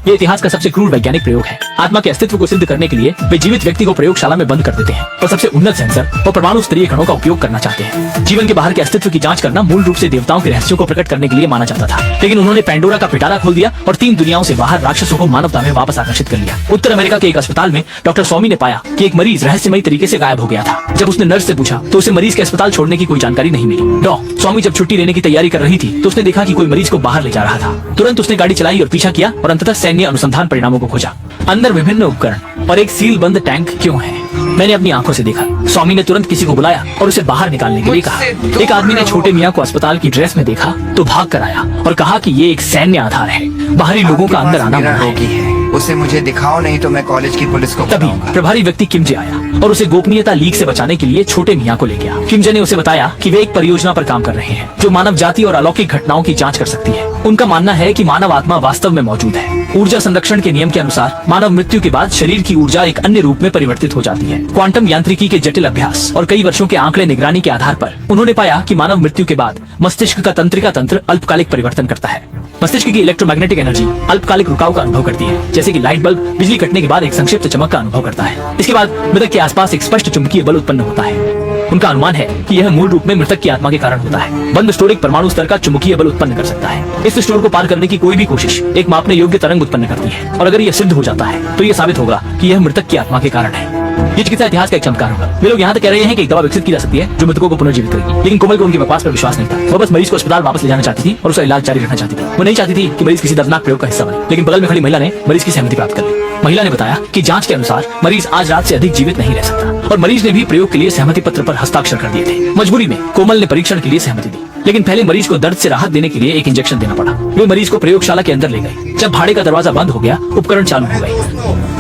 ये इतिहास का सबसे क्रूर वैज्ञानिक प्रयोग है। आत्मा के अस्तित्व को सिद्ध करने के लिए वे जीवित व्यक्ति को प्रयोगशाला में बंद कर देते हैं और सबसे उन्नत सेंसर और परमाणु स्तरीय कणों का उपयोग करना चाहते हैं। जीवन के बाहर के अस्तित्व की जांच करना मूल रूप से देवताओं के रहस्यों को प्रकट करने के लिए माना जाता था, लेकिन उन्होंने पैंडोरा का पिटारा खोल दिया और 3 दुनियाओं से बाहर राक्षसों को मानवता में वापस आकर्षित कर लिया। उत्तर अमेरिका के एक अस्पताल में डॉक्टर स्वामी ने पाया कि एक मरीज रहस्यमयी तरीके से गायब हो गया था। जब उसने नर्स से पूछा तो उसे मरीज के अस्पताल छोड़ने की कोई जानकारी नहीं मिली। डॉक्टर स्वामी जब छुट्टी लेने की तैयारी कर रही थी तो उसने देखा कि कोई मरीज को बाहर ले जा रहा था। तुरंत उसने गाड़ी चलाई और पीछा किया और अंततः सैन्य अनुसंधान परिणामों को खोजा। अंदर विभिन्न उपकरण और एक सील बंद टैंक क्यों है? मैंने अपनी आंखों से देखा। स्वामी ने तुरंत किसी को बुलाया और उसे बाहर निकालने के लिए कहा। एक आदमी ने छोटे मियाँ को अस्पताल की ड्रेस में देखा तो भाग कर आया और कहा कि ये एक सैन्य आधार है, बाहरी लोगों का अंदर आना मना है। उसे मुझे दिखाओ, नहीं तो मैं कॉलेज की पुलिस को तभी प्रभारी व्यक्ति किमजे आया और उसे गोपनीयता लीक से बचाने के लिए छोटे मियाँ को ले गया। किमजे ने उसे बताया कि वे एक परियोजना पर काम कर रहे हैं जो मानव जाति और अलौकिक घटनाओं की जांच कर सकती है। उनका मानना है कि मानव आत्मा वास्तव में मौजूद है। ऊर्जा संरक्षण के नियम के अनुसार मानव मृत्यु के बाद शरीर की ऊर्जा एक अन्य रूप में परिवर्तित हो जाती है। क्वांटम यांत्रिकी के जटिल अभ्यास और कई वर्षों के आंकड़े निगरानी के आधार पर उन्होंने पाया कि मानव मृत्यु के बाद मस्तिष्क का तंत्रिका तंत्र अल्पकालिक परिवर्तन करता है। मस्तिष्क की इलेक्ट्रोमैग्नेटिक एनर्जी अल्पकालिक रुकाव का अनुभव करती है, जैसे कि लाइट बल्ब बिजली कटने के बाद एक संक्षिप्त चमक का अनुभव करता है। इसके बाद मृतक के आसपास एक स्पष्ट चुंबकीय बल उत्पन्न होता है। उनका अनुमान है कि यह मूल रूप में मृतक की आत्मा के कारण होता है। बंद स्टोर एक परमाणु स्तर का चुंबकीय बल उत्पन्न कर सकता है। इस स्टोर को पार करने की कोई भी कोशिश एक मापने योग्य तरंग उत्पन्न करती है और अगर यह सिद्ध हो जाता है तो यह साबित होगा कि यह मृतक की आत्मा के कारण है। ये चिकित्सा इतिहास का एक चमत्कार होगा। वे लोग यहाँ तक कह रहे हैं कि एक दवा विकसित की जा सकती है जो मृतकों को पुनर्जीवित करेगी, लेकिन कोमल को उनकी बकवास पर विश्वास नहीं था। वो बस मरीज को अस्पताल वापस ले जाना चाहती थी और उसका इलाज जारी रखना चाहती थी। वो नहीं चाहती थी कि मरीज किसी दर्दनाक प्रयोग का हिस्सा बने, लेकिन बगल में खड़ी महिला ने मरीज की सहमति प्राप्त कर ली। महिला ने बताया कि जांच के अनुसार मरीज आज रात से अधिक जीवित नहीं रह सकता और मरीज ने भी प्रयोग के लिए सहमति पत्र पर हस्ताक्षर कर दिए थे। मजबूरी में कोमल ने परीक्षण के लिए सहमति दी, लेकिन पहले मरीज को दर्द से राहत देने के लिए एक इंजेक्शन देना पड़ा। वे मरीज को प्रयोगशाला के अंदर ले गए। जब भाड़े का दरवाजा बंद हो गया, उपकरण चालू हो गए।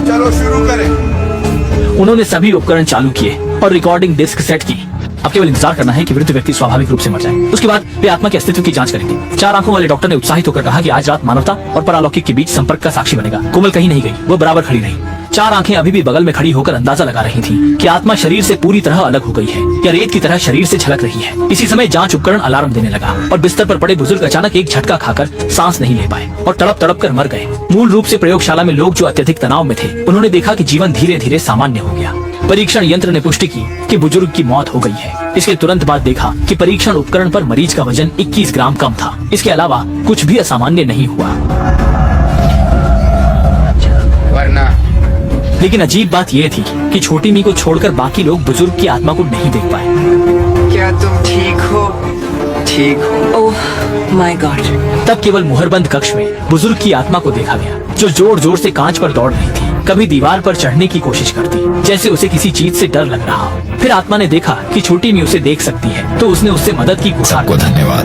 चलो शुरू करें। उन्होंने सभी उपकरण चालू किए और रिकॉर्डिंग डिस्क सेट की। अब केवल इंतजार करना है कि वृद्ध व्यक्ति स्वाभाविक रूप से मर जाए। उसके बाद वे आत्मा के अस्तित्व की जांच करेंगे। 4 आंखों वाले डॉक्टर ने उत्साहित होकर कहा कि आज रात मानवता और परालौकिक के बीच संपर्क का साक्षी बनेगा। कोमल कहीं नहीं गई, वो बराबर खड़ी रही। 4 आंखें अभी भी बगल में खड़ी होकर अंदाजा लगा रही थीं कि आत्मा शरीर से पूरी तरह अलग हो गई है या रेत की तरह शरीर से झलक रही है। इसी समय जांच उपकरण अलार्म देने लगा और बिस्तर पर पड़े बुजुर्ग अचानक एक झटका खाकर सांस नहीं ले पाए और तड़प तड़प कर मर गए। मूल रूप से प्रयोगशाला में लोग जो अत्यधिक तनाव में थे, उन्होंने देखा कि जीवन धीरे धीरे सामान्य हो गया। परीक्षण यंत्र ने पुष्टि की कि बुजुर्ग की मौत हो गई है। इसके तुरंत बाद देखा कि परीक्षण उपकरण पर मरीज का वजन 21 ग्राम कम था। इसके अलावा कुछ भी असामान्य नहीं हुआ। वरना लेकिन अजीब बात यह थी कि छोटी मी को छोड़कर बाकी लोग बुजुर्ग की आत्मा को नहीं देख पाए। क्या तुम ठीक हो? ठीक हो? Oh my God. तब केवल मुहरबंद कक्ष में बुजुर्ग की आत्मा को देखा गया, जो जोर जोर से कांच पर दौड़ रही थी। कभी दीवार पर चढ़ने की कोशिश करती, जैसे उसे किसी चीज से डर लग रहा हो। फिर आत्मा ने देखा कि छोटी मी उसे देख सकती है, तो उसने उससे मदद की गुहार को धन्यवाद।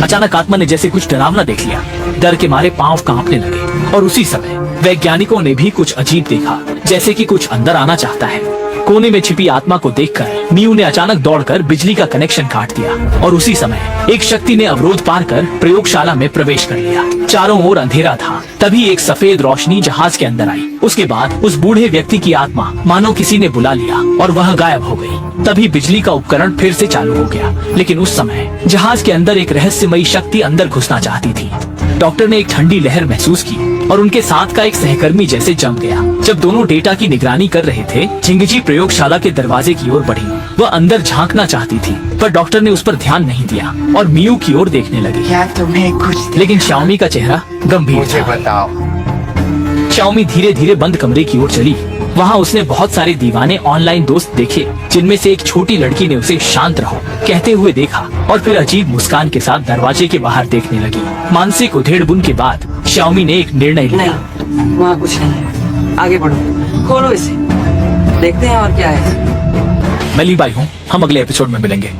अचानक आत्मा ने जैसे कुछ डरावना देख लिया। डर के मारे पांव कांपने लगे और उसी समय वैज्ञानिकों ने भी कुछ अजीब देखा, जैसे कि कुछ अंदर आना चाहता है। कोने में छिपी आत्मा को देखकर मियू ने अचानक दौड़कर बिजली का कनेक्शन काट दिया और उसी समय एक शक्ति ने अवरोध पार कर प्रयोगशाला में प्रवेश कर लिया। चारों ओर अंधेरा था। तभी एक सफेद रोशनी जहाज के अंदर आई। उसके बाद उस बूढ़े व्यक्ति की आत्मा मानो किसी ने बुला लिया और वह गायब हो गई। तभी बिजली का उपकरण फिर से चालू हो गया, लेकिन उस समय जहाज के अंदर एक रहस्यमयी शक्ति अंदर घुसना चाहती थी। डॉक्टर ने एक ठंडी लहर महसूस की और उनके साथ का एक सहकर्मी जैसे जम गया। जब दोनों डेटा की निगरानी कर रहे थे, झिंगजी प्रयोगशाला के दरवाजे की ओर बढ़ी। वह अंदर झांकना चाहती थी, पर डॉक्टर ने उस पर ध्यान नहीं दिया और मियू की ओर देखने लगी। क्या तुम्हें कुछ? लेकिन शाओमी का चेहरा गंभीर मुझे था। बताओ। शाओमी धीरे धीरे बंद कमरे की ओर चली। वहाँ उसने बहुत सारे दीवाने ऑनलाइन दोस्त देखे, जिनमें से एक छोटी लड़की ने उसे शांत रहो कहते हुए देखा और फिर अजीब मुस्कान के साथ दरवाजे के बाहर देखने लगी। मानसिक उधेड़बुन के बाद शाओमी ने एक निर्णय लिया। नहीं, वहाँ कुछ नहीं है। आगे बढ़ो, खोलो इसे, देखते हैं और क्या है। मैं ली बाई हूँ। हम अगले एपिसोड में मिलेंगे।